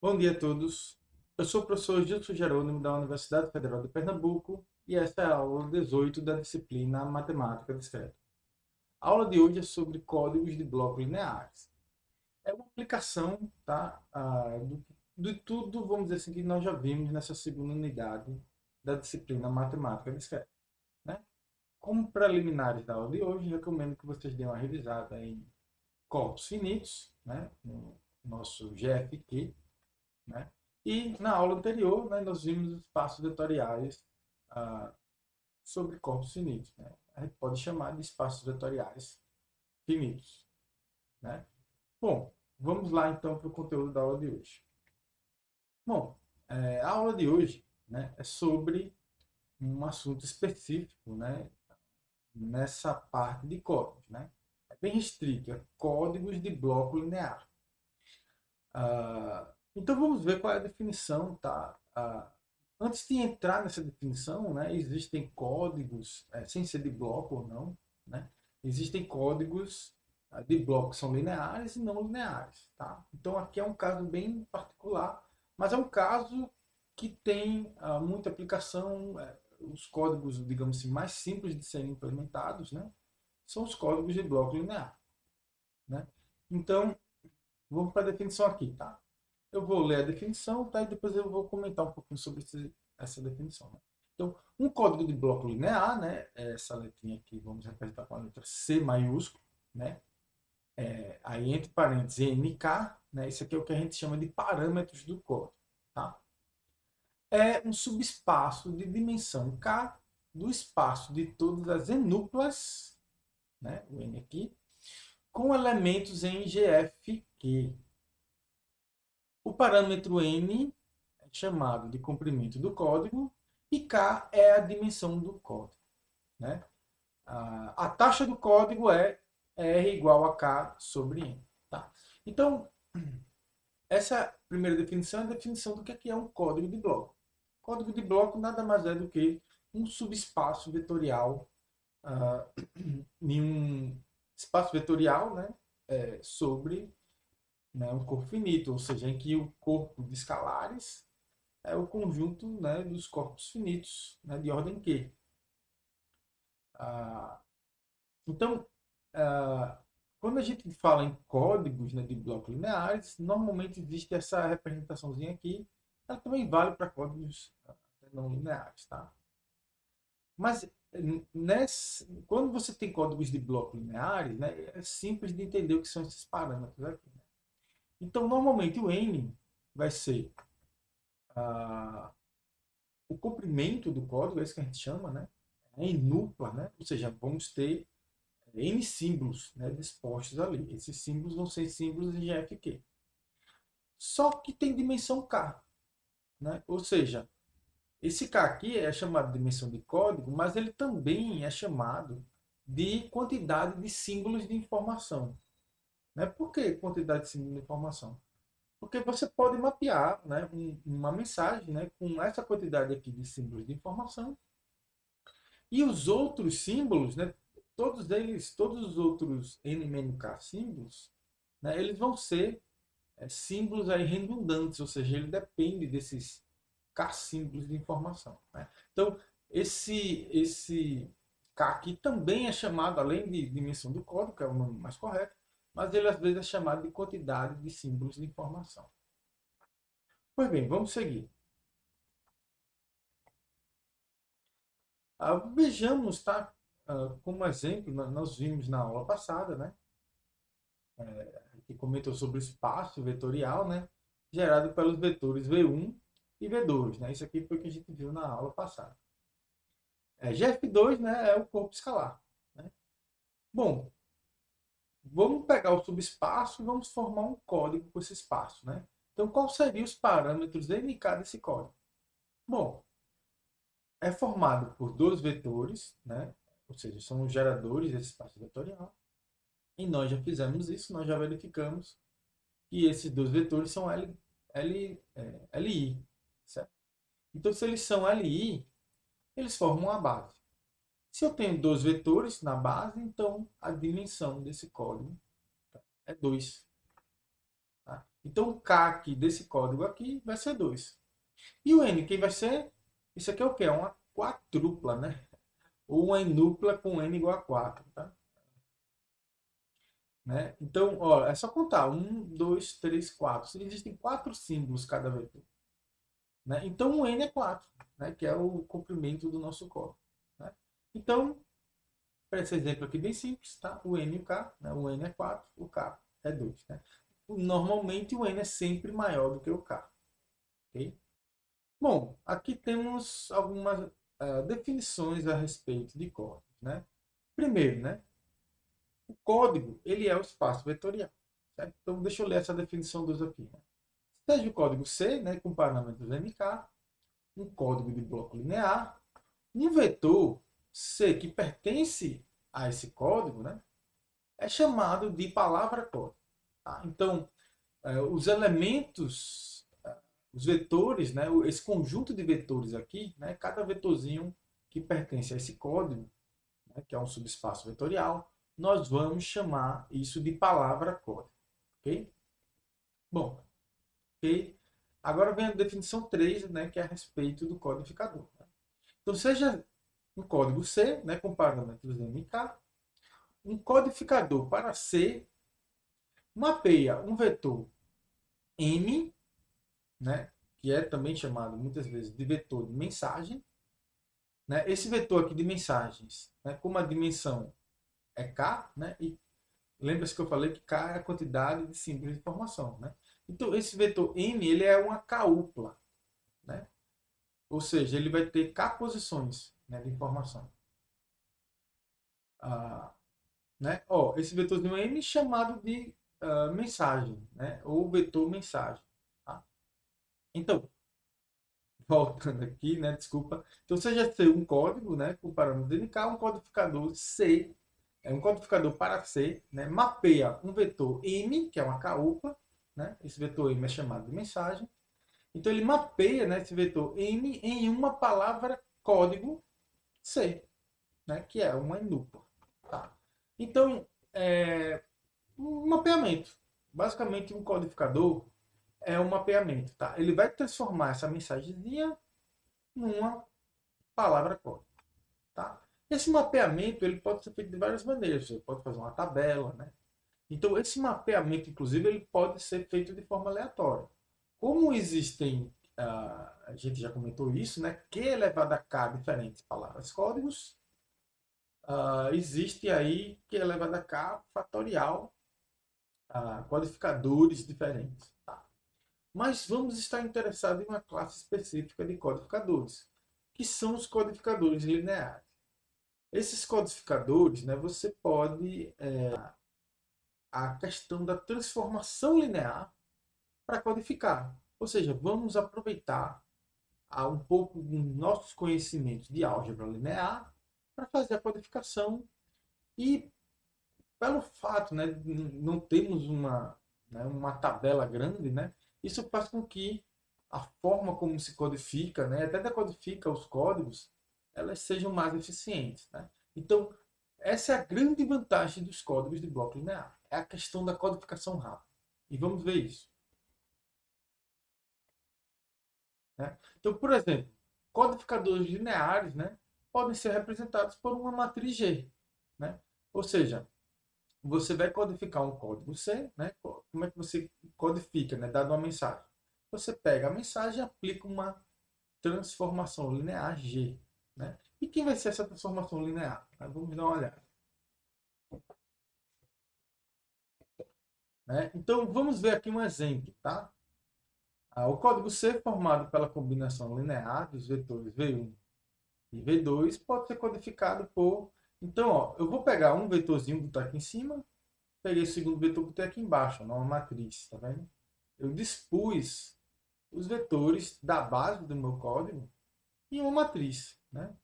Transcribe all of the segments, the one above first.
Bom dia a todos. Eu sou o professor Gilson Jerônimo da Universidade Federal de Pernambuco e essa é a aula 18 da disciplina Matemática Discreta. A aula de hoje é sobre códigos de blocos lineares. É uma aplicação, tá, de tudo, vamos dizer assim, que nós já vimos nessa segunda unidade da disciplina Matemática Discreta, né? Como preliminares da aula de hoje, recomendo que vocês dêem uma revisada em corpos finitos, né, no nosso GFQ, né? E na aula anterior, né, nós vimos os espaços vetoriais ah, sobre corpos finitos. Né? A gente pode chamar de espaços vetoriais finitos. Né? Bom, vamos lá então para o conteúdo da aula de hoje. Bom, a aula de hoje, né, é sobre um assunto específico, né, nessa parte de códigos. Né? É bem restrito, é códigos de bloco linear. Então vamos ver qual é a definição, tá? Antes de entrar nessa definição, né, existem códigos, sem ser de bloco ou não, né? Existem códigos de bloco que são lineares e não lineares, tá? Então aqui é um caso bem particular, mas é um caso que tem muita aplicação. Os códigos, digamos assim, mais simples de serem implementados, né, são os códigos de bloco linear, né? Então vamos para a definição aqui, tá? Eu vou ler a definição, tá? E depois eu vou comentar um pouquinho sobre essa definição. Né? Então, um código de bloco linear, né? Essa letrinha aqui, vamos representar com a letra C maiúsculo, né? Aí entre parênteses NK, né? Isso aqui é o que a gente chama de parâmetros do código, tá? É um subespaço de dimensão K do espaço de todas as enúplas, né? O N aqui, com elementos em GFQ. O parâmetro n é chamado de comprimento do código e k é a dimensão do código. Né? A taxa do código é r igual a k sobre n. Tá? Então, essa primeira definição é a definição do que é um código de bloco. Código de bloco nada mais é do que um subespaço vetorial em um espaço vetorial, né, sobre, né, um corpo finito, ou seja, em que o corpo de escalares é o conjunto, né, dos corpos finitos, né, de ordem Q. Ah, então, ah, quando a gente fala em códigos, né, de blocos lineares, normalmente existe essa representaçãozinha aqui. Ela também vale para códigos não lineares. Tá? Mas quando você tem códigos de blocos lineares, né, é simples de entender o que são esses parâmetros aqui. Né? Então, normalmente o n vai ser ah, o comprimento do código, é isso que a gente chama, né? Em nupla, né? Ou seja, vamos ter N símbolos, né, dispostos ali. Esses símbolos vão ser símbolos em GFQ. Só que tem dimensão K. Né? Ou seja, esse K aqui é chamado de dimensão de código, mas ele também é chamado de quantidade de símbolos de informação. Né? Por que quantidade de símbolos de informação? Porque você pode mapear, né, uma mensagem, né, com essa quantidade aqui de símbolos de informação. E os outros símbolos, né, todos eles, todos os outros N-K símbolos, né, eles vão ser símbolos aí redundantes, ou seja, ele depende desses K símbolos de informação. Né? Então, esse K aqui também é chamado, além de dimensão do código, que é o nome mais correto, mas ele às vezes é chamado de quantidade de símbolos de informação. Pois bem, vamos seguir. Vejamos, tá? Como exemplo, nós vimos na aula passada, né? Que comentou sobre o espaço vetorial, né, gerado pelos vetores V1 e V2. Né? Isso aqui foi o que a gente viu na aula passada. GF2, né, é o corpo escalar. Né? Bom, vamos pegar o subespaço e vamos formar um código com esse espaço. Né? Então, quais seriam os parâmetros NK desse código? Bom, é formado por dois vetores, né? Ou seja, são os geradores desse espaço vetorial. E nós já fizemos isso, nós já verificamos que esses dois vetores são LI. Certo? Então, se eles são LI, eles formam uma base. Se eu tenho dois vetores na base, então a dimensão desse código é 2. Tá? Então o K aqui desse código aqui vai ser 2. E o N, quem vai ser? Isso aqui é o quê? É uma quadrupla, né? Ou uma enupla com N igual a 4, tá? Né? Então, ó, é só contar. 1, 2, 3, 4. Existem 4 símbolos cada vetor. Né? Então, o N é 4, né? Que é o comprimento do nosso código. Né? Então, para esse exemplo aqui bem simples, tá? O N e o K. Né? O N é 4, o K é 2. Né? Normalmente, o N é sempre maior do que o K. Okay? Bom, aqui temos algumas definições a respeito de códigos. Né? Primeiro, né? O código, ele é o espaço vetorial. Certo? Então, deixa eu ler essa definição dos aqui. Né? Seja o código C, né, com parâmetros MK, um código de bloco linear, um vetor C que pertence a esse código, né, é chamado de palavra-código. Tá? Então, os elementos, os vetores, né, esse conjunto de vetores aqui, né, cada vetorzinho que pertence a esse código, né, que é um subespaço vetorial, nós vamos chamar isso de palavra-código. Ok? Bom, ok? Agora vem a definição 3, né, que é a respeito do codificador. Né? Então, seja um código C, né, com parâmetros MK, um codificador para C mapeia um vetor M, né, que é também chamado muitas vezes de vetor de mensagem. Né? Esse vetor aqui de mensagens, né, como a dimensão é K, né, e lembra-se que eu falei que K é a quantidade de símbolos de informação. Né? Então, esse vetor M ele é uma K-upla. Né? Ou seja, ele vai ter K posições, né, de informação. Ah, né? Ó, esse vetorzinho M é chamado de mensagem, né? Ou vetor mensagem. Tá? Então, voltando aqui, né? Desculpa. Então, seja C um código, né? Com parâmetro MK, um codificador C, é um codificador para C, né? Mapeia um vetor M, que é uma K-upla, né? Esse vetor M é chamado de mensagem. Então, ele mapeia, né, esse vetor M em uma palavra código C, né? Que é uma enupla. Tá? Então, um mapeamento. Basicamente, um codificador é um mapeamento. Tá? Ele vai transformar essa mensagenzinha numa palavra código. Tá? Esse mapeamento ele pode ser feito de várias maneiras. Você pode fazer uma tabela. Né? Então, esse mapeamento, inclusive, ele pode ser feito de forma aleatória. Como existem, a gente já comentou isso, né? Q elevado a K diferentes palavras códigos, existe aí Q elevado a K fatorial codificadores diferentes. Tá? Mas vamos estar interessados em uma classe específica de codificadores, que são os codificadores lineares. Esses codificadores, né, você pode a questão da transformação linear para codificar. Ou seja, vamos aproveitar um pouco dos nossos conhecimentos de álgebra linear para fazer a codificação e pelo fato, né, de não termos uma tabela grande, né, isso faz com que a forma como se codifica, né, até decodifica os códigos, elas sejam mais eficientes. Né? Então, essa é a grande vantagem dos códigos de bloco linear. É a questão da codificação rápida. E vamos ver isso. Né? Então, por exemplo, codificadores lineares, né, podem ser representados por uma matriz G. Né? Ou seja, você vai codificar um código C, né? Como é que você codifica, né? Dado uma mensagem. Você pega a mensagem e aplica uma transformação linear G. Né? E quem vai ser essa transformação linear? Vamos dar uma olhada. Né? Então, vamos ver aqui um exemplo. Tá? O código C, formado pela combinação linear dos vetores V1 e V2, pode ser codificado por... Então, ó, eu vou pegar um vetorzinho que está aqui em cima, peguei o segundo vetor que tem aqui embaixo, numa matriz, tá vendo? Eu dispus os vetores da base do meu código em uma matriz, né?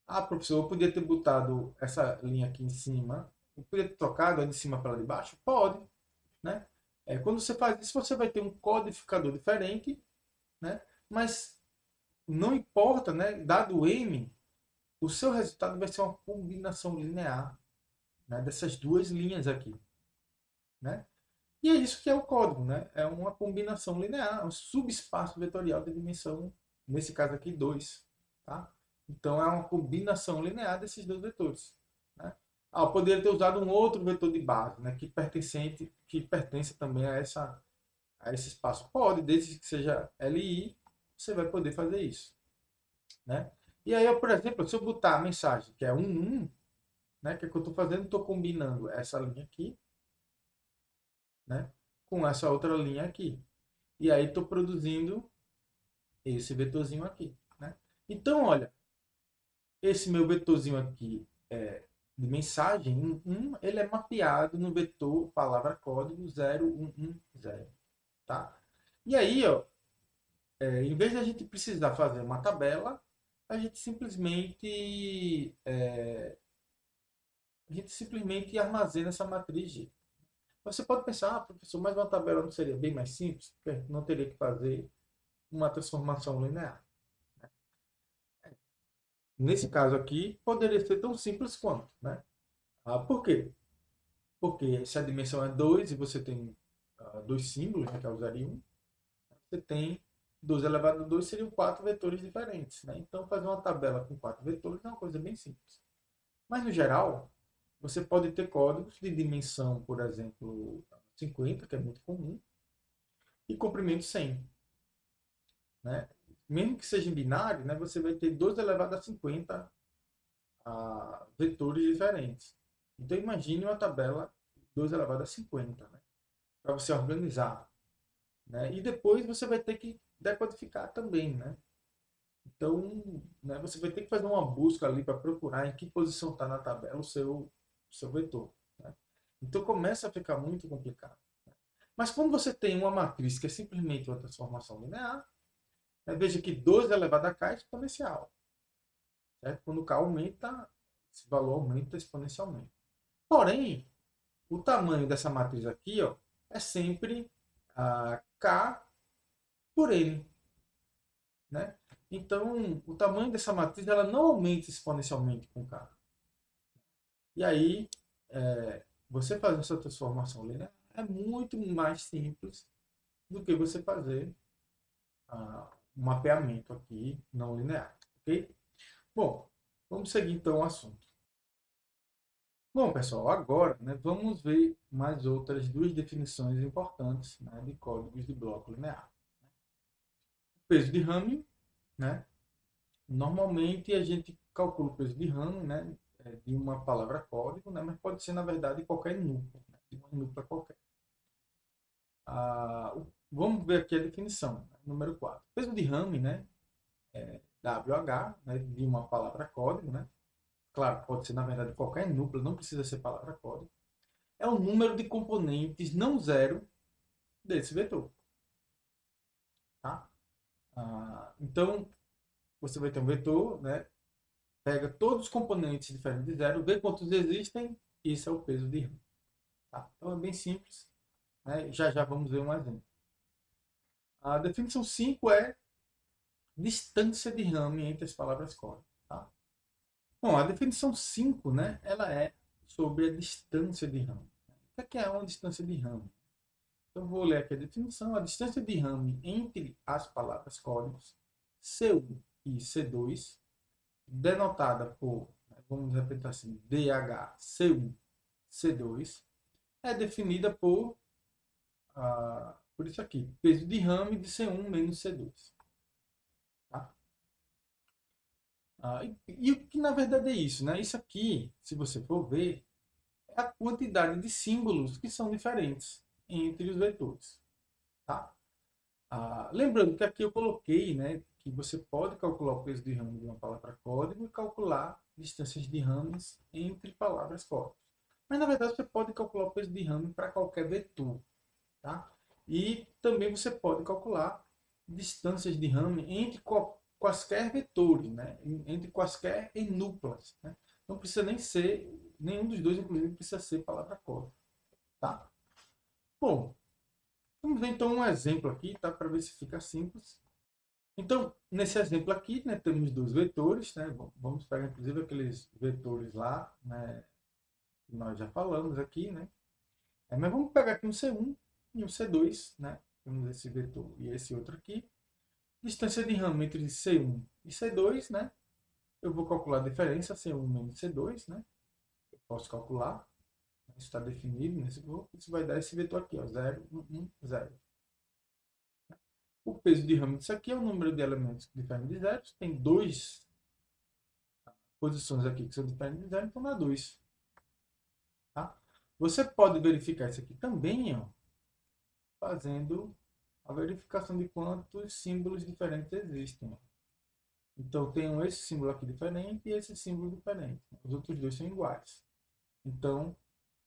Ah, professor, eu podia ter botado essa linha aqui em cima, eu podia ter trocado a de cima para a de baixo? Pode, né? Quando você faz isso, você vai ter um codificador diferente, né? Mas não importa, né? Dado M, o seu resultado vai ser uma combinação linear, né? Dessas duas linhas aqui, né? E é isso que é o código, né? É uma combinação linear, um subespaço vetorial de dimensão, nesse caso aqui, 2. Tá? Então, é uma combinação linear desses dois vetores. Né? Eu poderia ter usado um outro vetor de base, né? Que pertence também a esse espaço. Pode, desde que seja LI, você vai poder fazer isso. Né? E aí, por exemplo, se eu botar a mensagem que é 1, né? Que é que eu estou fazendo? Estou combinando essa linha aqui, né? Com essa outra linha aqui. E aí estou produzindo esse vetorzinho aqui. Né? Então, olha, esse meu vetorzinho aqui de mensagem, 1, ele é mapeado no vetor palavra-código 0110. Tá? E aí, ó, em vez de a gente precisar fazer uma tabela, a gente simplesmente armazena essa matriz G. Você pode pensar, professor, mas uma tabela não seria bem mais simples? Porque não teria que fazer uma transformação linear. Nesse caso aqui, poderia ser tão simples quanto. Né? Por quê? Porque se a dimensão é 2 e você tem dois símbolos, né, que é o 0 e 1, você tem 2 elevado a 2 seriam 4 vetores diferentes. Né? Então, fazer uma tabela com 4 vetores é uma coisa bem simples. Mas, no geral, você pode ter códigos de dimensão, por exemplo, 50, que é muito comum, e comprimento 100. Né? Mesmo que seja em binário, né, você vai ter 2 elevado a 50 vetores diferentes. Então, imagine uma tabela 2 elevado a 50, né, para você organizar. Né? E depois você vai ter que decodificar também. Né? Então, né, você vai ter que fazer uma busca ali para procurar em que posição está na tabela o seu vetor. Né? Então, começa a ficar muito complicado. Mas quando você tem uma matriz que é simplesmente uma transformação linear, né, veja que 2 elevado a k é exponencial. Certo? Quando k aumenta, esse valor aumenta exponencialmente. Porém, o tamanho dessa matriz aqui, ó, é sempre k por n. Né? Então, o tamanho dessa matriz ela não aumenta exponencialmente com k. E aí, você fazer essa transformação linear é muito mais simples do que você fazer um mapeamento aqui não linear. Ok? Bom, vamos seguir então o assunto. Bom, pessoal, agora, né, vamos ver mais outras duas definições importantes, né, de códigos de bloco linear. O peso de Hamming, né? Normalmente a gente calcula o peso de Hamming, né, de uma palavra código, né, mas pode ser, na verdade, qualquer núcleo, né, de uma núcleo qualquer. Vamos ver aqui a definição, né, número 4. O peso de Hamming, né, WH, né, de uma palavra código, né, claro, pode ser, na verdade, qualquer núcleo, não precisa ser palavra código, é o número de componentes não zero desse vetor. Tá? Então, você vai ter um vetor, né? Pega todos os componentes diferentes de zero, vê quantos existem, isso é o peso de Hamming. Tá? Então, é bem simples. Né? Já já vamos ver um exemplo. A definição 5 é distância de Hamming entre as palavras código. Tá? Bom, a definição 5, né, ela é sobre a distância de Hamming. O que é uma distância de Hamming? Então, vou ler aqui a definição. A distância de Hamming entre as palavras códigos C1 e C2, denotada por, vamos repetir assim, DHC1, C2, é definida por isso aqui, peso de Hamming de C1 menos C2. Tá? E o que na verdade é isso? Né? Isso aqui, se você for ver, é a quantidade de símbolos que são diferentes entre os vetores. Tá? Lembrando que aqui eu coloquei, né, que você pode calcular o peso de Hamming de uma palavra código e calcular distâncias de Hamming entre palavras códigos. Mas na verdade você pode calcular o peso de Hamming para qualquer vetor. Tá? E também você pode calcular distâncias de Hamming entre quaisquer vetores, né, entre quaisquer enúplas. Né? Não precisa nem ser, nenhum dos dois, inclusive, precisa ser palavra código. Tá? Bom, vamos ver então um exemplo aqui, tá? Para ver se fica simples. Então, nesse exemplo aqui, né, temos dois vetores, né? Vamos pegar inclusive aqueles vetores lá, né, que nós já falamos aqui, né? Mas vamos pegar aqui um C1, e um C2, né? Temos esse vetor e esse outro aqui. Distância de ramo entre C1 e C2, né? Eu vou calcular a diferença, C1 menos C2, né? Eu posso calcular. Isso está definido nesse grupo. Isso vai dar esse vetor aqui, ó, 0, 1, 1, 0. O peso de ramo disso aqui é o número de elementos que diferem de zero. Tem duas posições aqui que são diferentes de zero, então dá 2. Tá? Você pode verificar isso aqui também, ó, fazendo a verificação de quantos símbolos diferentes existem. Então, eu tenho esse símbolo aqui diferente e esse símbolo diferente. Os outros dois são iguais. Então,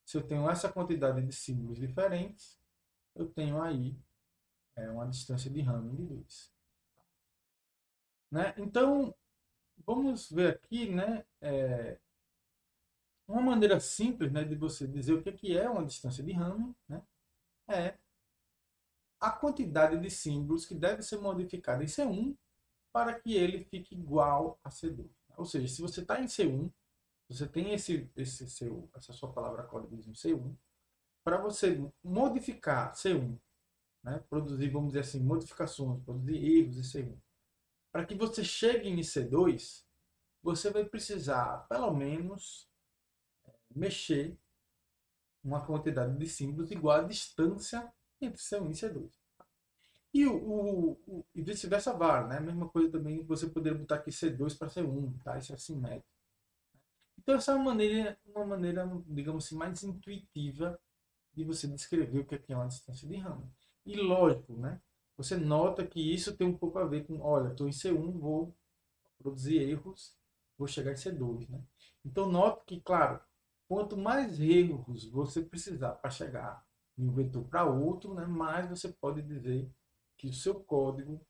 se eu tenho essa quantidade de símbolos diferentes, eu tenho aí uma distância de Hamming de 2. Né? Então, vamos ver aqui, né, uma maneira simples, né, de você dizer o que é uma distância de Hamming, né, é a quantidade de símbolos que deve ser modificada em C1 para que ele fique igual a C2. Ou seja, se você está em C1, você tem essa sua palavra código em C1, para você modificar C1, né, produzir, vamos dizer assim, modificações, produzir erros em C1, para que você chegue em C2, você vai precisar, pelo menos, mexer uma quantidade de símbolos igual à distância entre C1 e C2. E vice-versa vale, né? A mesma coisa também você poderia botar aqui C2 para C1, tá? Isso é simétrico. Então essa é uma maneira, digamos assim, mais intuitiva de você descrever o que é uma distância de Hamming. E lógico, né? Você nota que isso tem um pouco a ver com, olha, estou em C1, vou produzir erros, vou chegar em C2, né? Então note que, claro, quanto mais erros você precisar para chegar de um vetor para outro, né, mais você pode dizer que o seu código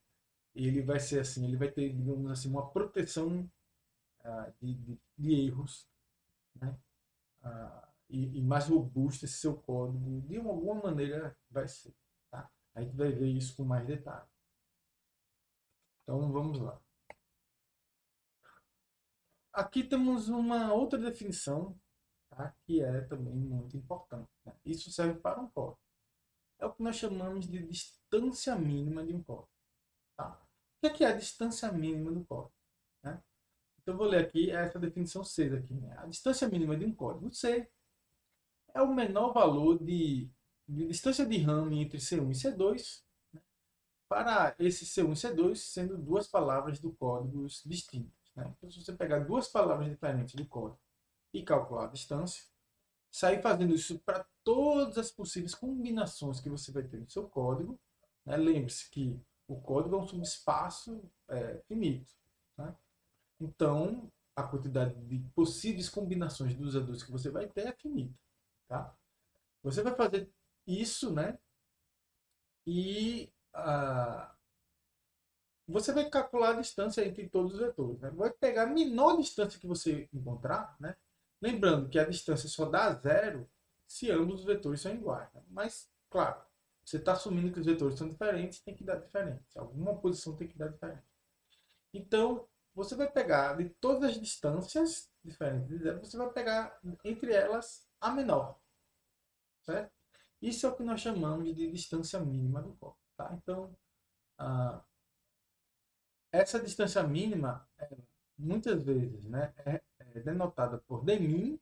ele vai ser assim, ele vai ter, digamos assim, uma proteção de erros, né? E mais robusto esse seu código, de alguma maneira vai ser. Tá? A gente vai ver isso com mais detalhe. Então vamos lá. Aqui temos uma outra definição, tá? Que é também muito importante. Né? Isso serve para um código. É o que nós chamamos de distância mínima de um código. Tá? O que é a distância mínima do código? Né? Então eu vou ler aqui essa definição C aqui. Né? A distância mínima de um código C é o menor valor de distância de Hamming entre C1 e C2, né, para esse C1 e C2 sendo duas palavras do código distintas. Né? Então, se você pegar duas palavras diferentes do código e calcular a distância, sair fazendo isso para todas as possíveis combinações que você vai ter no seu código, né? Lembre-se que o código é um subespaço finito. Né? Então, a quantidade de possíveis combinações de usadores que você vai ter é finita. Tá? Você vai fazer isso, né? E você vai calcular a distância entre todos os vetores. Né? Vai pegar a menor distância que você encontrar, né? Lembrando que a distância só dá zero se ambos os vetores são iguais. Né? Mas, claro, você está assumindo que os vetores são diferentes, tem que dar diferente. Alguma posição tem que dar diferente. Então, você vai pegar de todas as distâncias diferentes de zero, você vai pegar entre elas a menor. Certo? Isso é o que nós chamamos de distância mínima do corpo. Tá? Então, essa distância mínima, muitas vezes, né, é denotada por dmin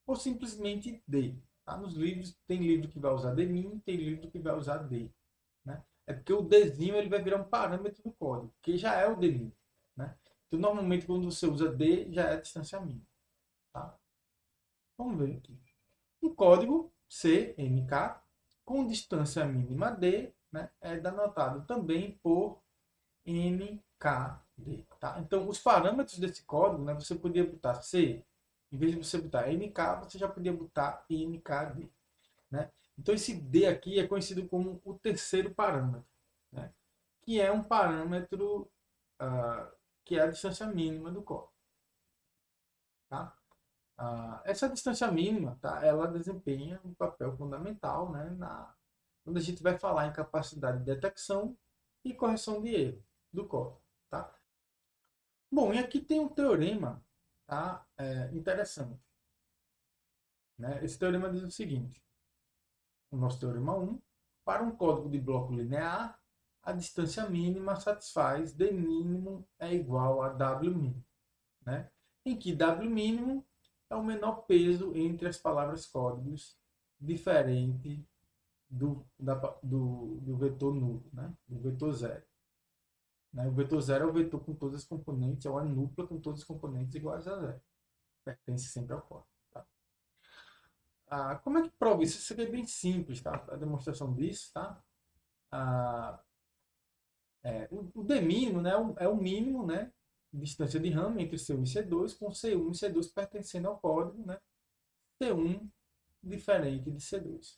ou simplesmente d. Tá? Nos livros, tem livro que vai usar dmin, tem livro que vai usar d. Né? É porque o dzinho ele vai virar um parâmetro do código, que já é o dmin. Né? Então, normalmente, quando você usa d, já é a distância mínima. Tá? Vamos ver aqui. O código CMK com distância mínima D, né, é denotado também por MKD. Tá? Então, os parâmetros desse código, né, você podia botar C, em vez de você botar MK, você já podia botar MKD. Né? Então, esse D aqui é conhecido como o terceiro parâmetro, né, que é um parâmetro que é a distância mínima do código. Tá? Essa distância mínima, tá, ela desempenha um papel fundamental, né, quando a gente vai falar em capacidade de detecção e correção de erro do código. Tá? Bom, e aqui tem um teorema, tá, interessante. Né? Esse teorema diz o seguinte, o nosso teorema 1, para um código de bloco linear, a distância mínima satisfaz D mínimo é igual a W mínimo, né? Em que W mínimo é o menor peso entre as palavras códigos diferente do vetor nulo, né? Do vetor zero. Né? O vetor zero é o vetor com todas as componentes, é uma nupla com todas as componentes iguais a zero. Pertence sempre ao código. Tá? Como é que prova isso? Isso aqui é bem simples, tá? A demonstração disso, tá? O D mínimo, né, é o mínimo, né, distância de ramo entre C1 e C2, com C1 e C2 pertencendo ao código, né, C1 diferente de C2.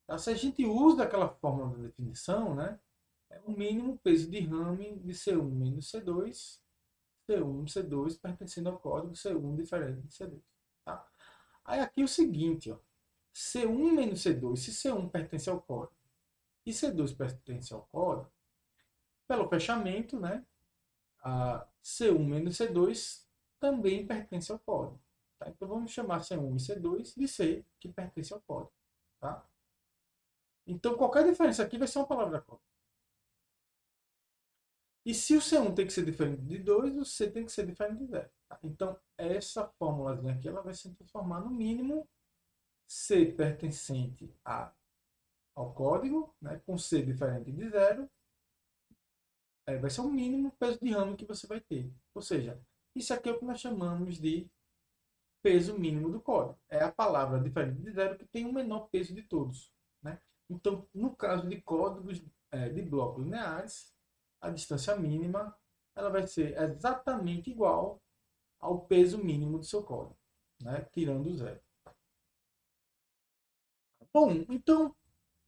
Tá? Se a gente usa aquela fórmula da definição, né, é o mínimo peso de ramo de C1 menos C2, C1 C2 pertencendo ao código C1 diferente de C2. Tá? Aí aqui é o seguinte, ó, C1 menos C2, se C1 pertence ao código e C2 pertence ao código, pelo fechamento, né, a C1 menos C2 também pertence ao código. Tá? Então vamos chamar C1 e C2 de C, que pertence ao código. Tá? Então qualquer diferença aqui vai ser uma palavra código. E se o C1 tem que ser diferente de 2, o C tem que ser diferente de 0. Tá? Então essa fórmulazinha aqui ela vai se transformar no mínimo C pertencente ao código, né, com C diferente de 0, vai ser o mínimo peso de ramo que você vai ter. Ou seja, isso aqui é o que nós chamamos de peso mínimo do código. É a palavra diferente de zero que tem o menor peso de todos. Né? Então, no caso de códigos de blocos lineares, a distância mínima ela vai ser exatamente igual ao peso mínimo do seu código, né? Tirando o zero. Bom, então,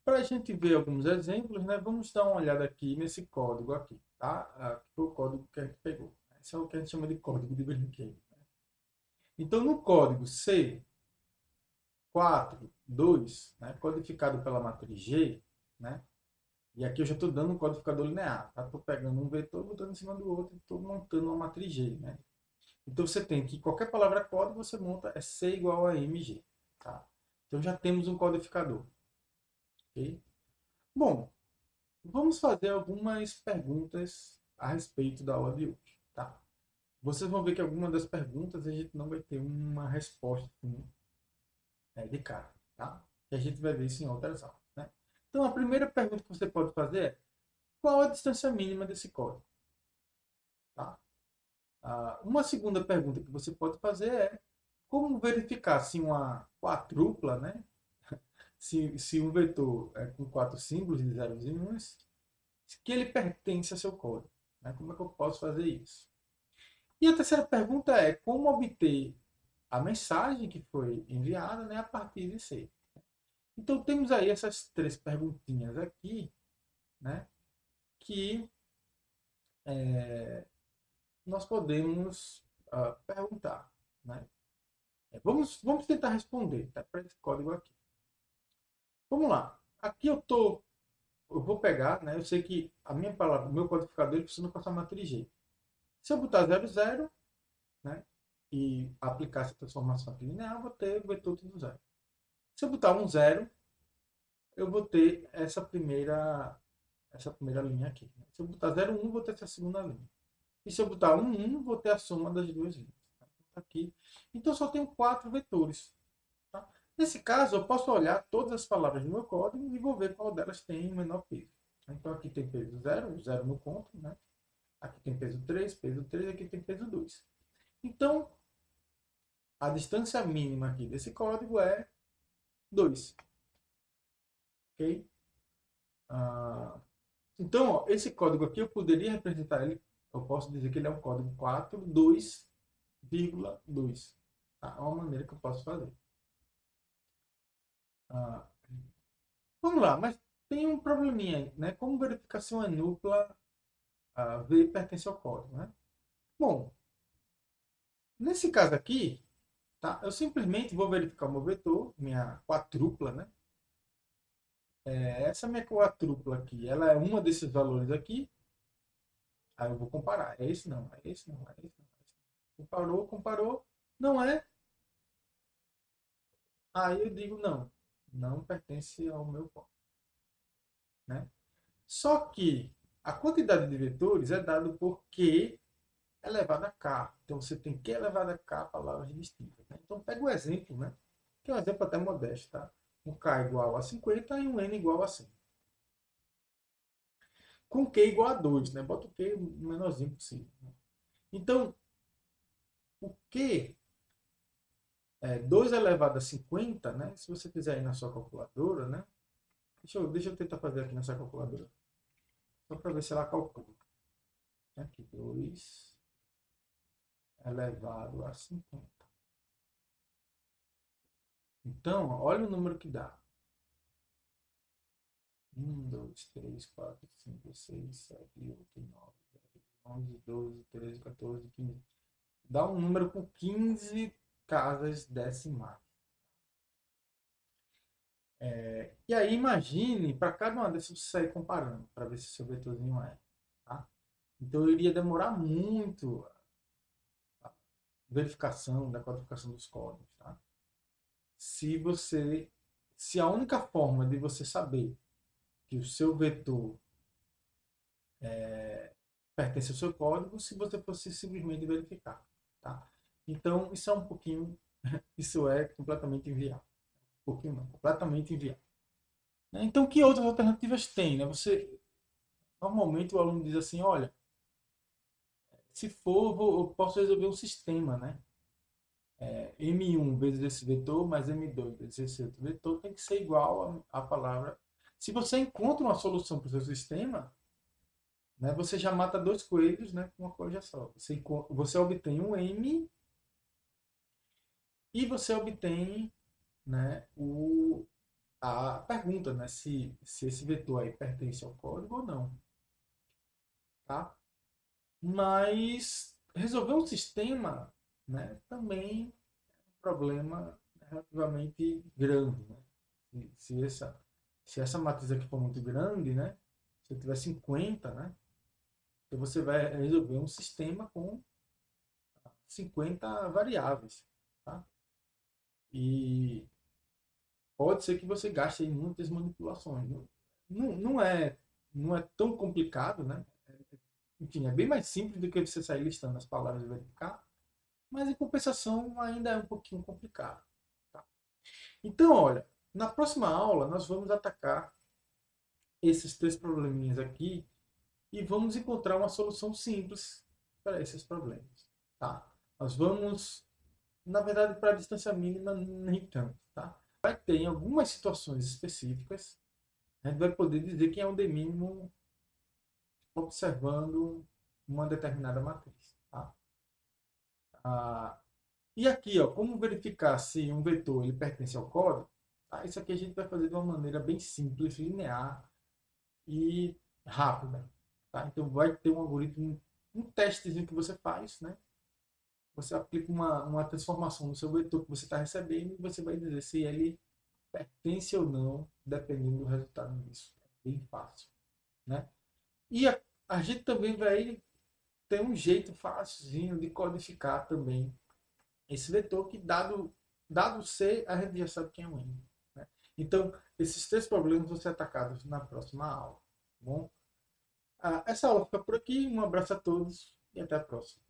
para a gente ver alguns exemplos, né, vamos dar uma olhada aqui nesse código aqui. Tá? Aqui foi o código que a gente pegou. Esse é o que a gente chama de código de brinquedo. Então, no código C4.2, né, codificado pela matriz G, né, e aqui eu já estou dando um codificador linear. Tá? Estou pegando um vetor, botando em cima do outro e estou montando uma matriz G. Né? Então, você tem que qualquer palavra código, você monta é C igual a MG. Tá? Então, já temos um codificador. Okay? Bom, vamos fazer algumas perguntas a respeito da aula de hoje. Tá? Vocês vão ver que algumas das perguntas a gente não vai ter uma resposta assim, de cara. Tá? E a gente vai ver isso em outras aulas. Né? Então, a primeira pergunta que você pode fazer é: qual a distância mínima desse código? Tá? Uma segunda pergunta que você pode fazer é: como verificar se uma quadrupla, né? se um vetor é com 4 símbolos de zeros e uns, que ele pertence ao seu código? Né? Como é que eu posso fazer isso? E a terceira pergunta é: como obter a mensagem que foi enviada, né, a partir de C? Então temos aí essas três perguntinhas aqui, né, que nós podemos perguntar. Né? Vamos tentar responder, tá, para esse código aqui. Vamos lá. Aqui eu vou pegar, né, eu sei que a minha palavra, o meu codificador ele funciona com essa matriz G. Se eu botar 0, 0, né, e aplicar essa transformação aqui linear, eu vou ter o vetor tudo zero. Se eu botar um 0, eu vou ter essa primeira linha aqui. Se eu botar 0, 1, vou ter essa segunda linha. E se eu botar 1, 1, vou ter a soma das duas linhas. Aqui. Então, só tenho 4 vetores. Tá? Nesse caso, eu posso olhar todas as palavras do meu código e vou ver qual delas tem o menor peso. Então, aqui tem peso 0, 0 no ponto. Né? Aqui tem peso 3, aqui tem peso 2. Então, a distância mínima aqui desse código é 2. Ok? Então, ó, esse código aqui eu poderia representar ele, eu posso dizer que ele é um código 4.2,2. Tá? É uma maneira que eu posso fazer. Vamos lá, mas tem um probleminha aí, né? Como verificar se uma nupla V pertence ao código, né? Bom, nesse caso aqui, tá? Eu simplesmente vou verificar o meu vetor, minha quadrupla, né? Essa minha quadrupla aqui, ela é uma desses valores aqui. Aí eu vou comparar. É esse não, é esse não, é esse não. Comparou, comparou. Não é. Aí eu digo não. Não pertence ao meu código. né? Só que a quantidade de vetores é dada por Q elevado a K. Então você tem Q elevado a K palavras distintas, né? Então pega o exemplo, né? Que é um exemplo até modesto, tá? Um K igual a 50 e um N igual a 100. Com Q igual a 2, né? Bota o Q o menorzinho possível, né? Então, o Q é 2 elevado a 50, né? Se você fizer aí na sua calculadora, né? Deixa eu tentar fazer aqui nessa calculadora. Só para ver se ela calcula. Aqui, 2 elevado a 50. Então, olha o número que dá. 1, 2, 3, 4, 5, 6, 7, 8, 9, 10, 11, 12, 13, 14, 15. Dá um número com 15 casas decimais. E aí imagine, para cada uma dessas você sair comparando, para ver se o seu vetorzinho é. Tá? Então eu iria demorar muito a verificação da codificação dos códigos. Tá? Se a única forma de você saber que o seu vetor pertence ao seu código, se você fosse simplesmente verificar. Tá? Então isso é um pouquinho, isso é completamente inviável. Um pouquinho não, completamente inviável. Então que outras alternativas tem? Né? Normalmente o aluno diz assim, olha, se for, eu posso resolver um sistema, né? M1 vezes esse vetor mais M2 vezes esse outro vetor tem que ser igual à palavra. Se você encontra uma solução para o seu sistema, né, você já mata dois coelhos, né, com uma coisa só. Você obtém um M e você obtém, né, a pergunta, né, se esse vetor aí pertence ao código ou não. Tá? Mas resolver um sistema, né, também é um problema relativamente grande. Né? Se essa matriz aqui for muito grande, né, se eu tiver 50, né, então você vai resolver um sistema com 50 variáveis. Tá? E pode ser que você gaste em muitas manipulações. Não é tão complicado, né? Enfim, é bem mais simples do que você sair listando as palavras e verificar, mas em compensação ainda é um pouquinho complicado. Tá? Então, olha, na próxima aula nós vamos atacar esses três probleminhas aqui e vamos encontrar uma solução simples para esses problemas. Tá? Nós vamos, na verdade, para a distância mínima, nem tanto. Tá? Vai ter em algumas situações específicas, a gente vai poder dizer que é um D mínimo observando uma determinada matriz. Tá? E aqui, ó, como verificar se um vetor ele pertence ao código? Tá? Isso aqui a gente vai fazer de uma maneira bem simples, linear e rápida. Tá? Então vai ter um algoritmo, um testezinho que você faz, né? Você aplica uma transformação no seu vetor que você está recebendo e você vai dizer se ele pertence ou não, dependendo do resultado disso. É bem fácil. Né? E a gente também vai ter um jeito fácilzinho de codificar também esse vetor que, dado C, a gente já sabe quem é o N. Né? Então, esses três problemas vão ser atacados na próxima aula. Tá bom? Essa aula fica por aqui. Um abraço a todos e até a próxima.